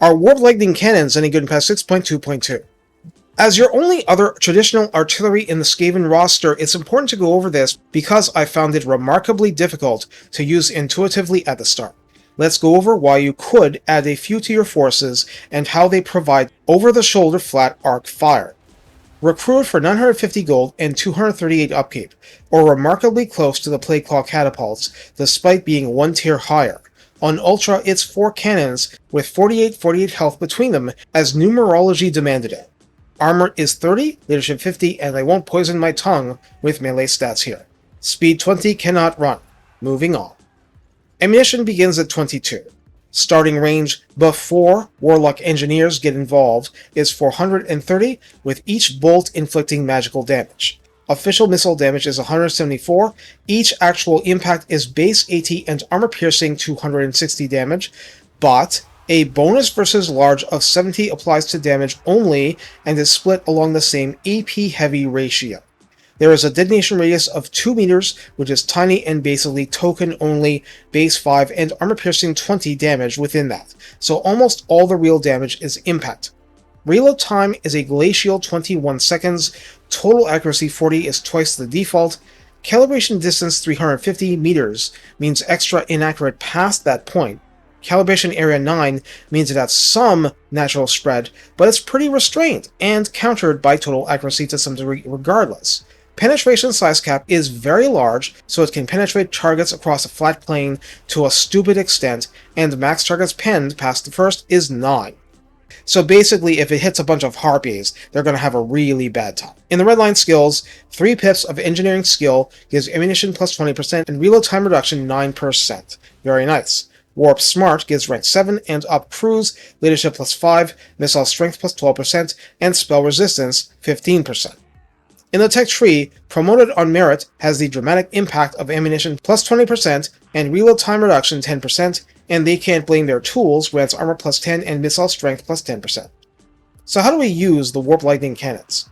Are Warp Lightning Cannons any good in patch 6.2.2? As your only other traditional artillery in the Skaven roster, it's important to go over this because I found it remarkably difficult to use intuitively at the start. Let's go over why you could add a few to your forces and how they provide over-the-shoulder flat arc fire. Recruit for 950 gold and 238 upkeep, or remarkably close to the Plagueclaw Catapults, despite being one tier higher. On Ultra, it's 4 cannons with 48 health between them, as numerology demanded it. Armor is 30, leadership 50, and I won't poison my tongue with melee stats here. Speed 20, cannot run. Moving on. Ammunition begins at 22. Starting range before Warlock Engineers get involved is 430, with each bolt inflicting magical damage. Official missile damage is 174, each actual impact is base 80 and armor-piercing 260 damage, but a bonus versus large of 70 applies to damage only and is split along the same AP-heavy ratio. There is a detonation radius of 2 meters, which is tiny and basically token only, base 5 and armor-piercing 20 damage within that, so almost all the real damage is impact. Reload time is a glacial 21 seconds, total accuracy 40 is twice the default, calibration distance 350 meters means extra inaccurate past that point. Calibration area 9 means it has some natural spread, but it's pretty restrained and countered by total accuracy to some degree regardless. Penetration size cap is very large, so it can penetrate targets across a flat plane to a stupid extent, and max targets penned past the first is 9. So basically, if it hits a bunch of harpies, they're going to have a really bad time. In the redline skills, 3 pips of engineering skill gives ammunition plus 20% and reload time reduction 9%. Very nice. Warp Smart gives rank 7 and up cruise, leadership plus 5, missile strength plus 12%, and spell resistance 15%. In the tech tree, Promoted on Merit has the dramatic impact of ammunition plus 20% and reload time reduction 10%, and They Can't Blame Their Tools grants armor plus 10 and missile strength plus 10%. So how do we use the Warp Lightning Cannons?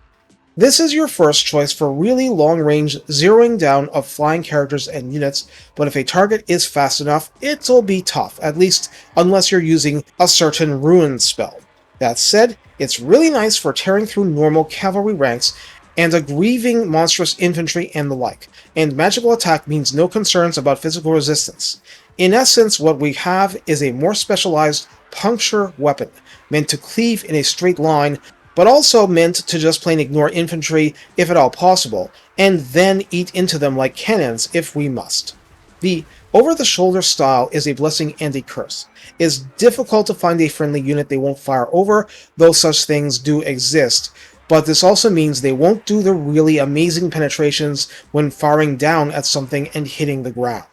This is your first choice for really long-range zeroing down of flying characters and units, but if a target is fast enough, it'll be tough, at least unless you're using a certain ruin spell. That said, it's really nice for tearing through normal cavalry ranks and a grieving monstrous infantry and the like, and magical attack means no concerns about physical resistance. In essence, what we have is a more specialized puncture weapon, meant to cleave in a straight line, but also meant to just plain ignore infantry if at all possible, and then eat into them like cannons if we must. The over-the-shoulder style is a blessing and a curse. It's difficult to find a friendly unit they won't fire over, though such things do exist, but this also means they won't do the really amazing penetrations when firing down at something and hitting the ground.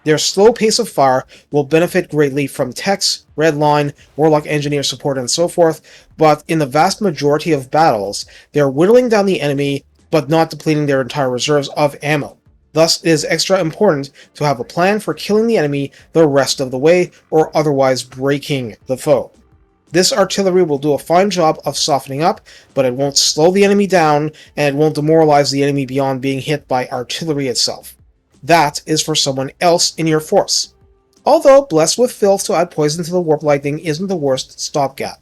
Their slow pace of fire will benefit greatly from techs, redline, warlock engineer support, and so forth, but in the vast majority of battles, they're whittling down the enemy, but not depleting their entire reserves of ammo. Thus, it is extra important to have a plan for killing the enemy the rest of the way, or otherwise breaking the foe. This artillery will do a fine job of softening up, but it won't slow the enemy down, and it won't demoralize the enemy beyond being hit by artillery itself. That is for someone else in your force. Although, blessed with filth to add poison to the Warp Lightning isn't the worst stopgap.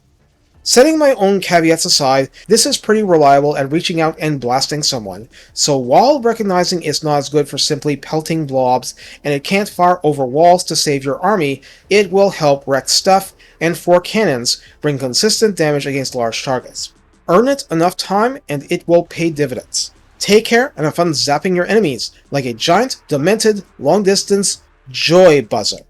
Setting my own caveats aside, this is pretty reliable at reaching out and blasting someone, so while recognizing it's not as good for simply pelting blobs, and it can't fire over walls to save your army, it will help wreck stuff, and 4 cannons bring consistent damage against large targets. Earn it enough time, and it will pay dividends. Take care, and have fun zapping your enemies, like a giant, demented, long-distance joy buzzer.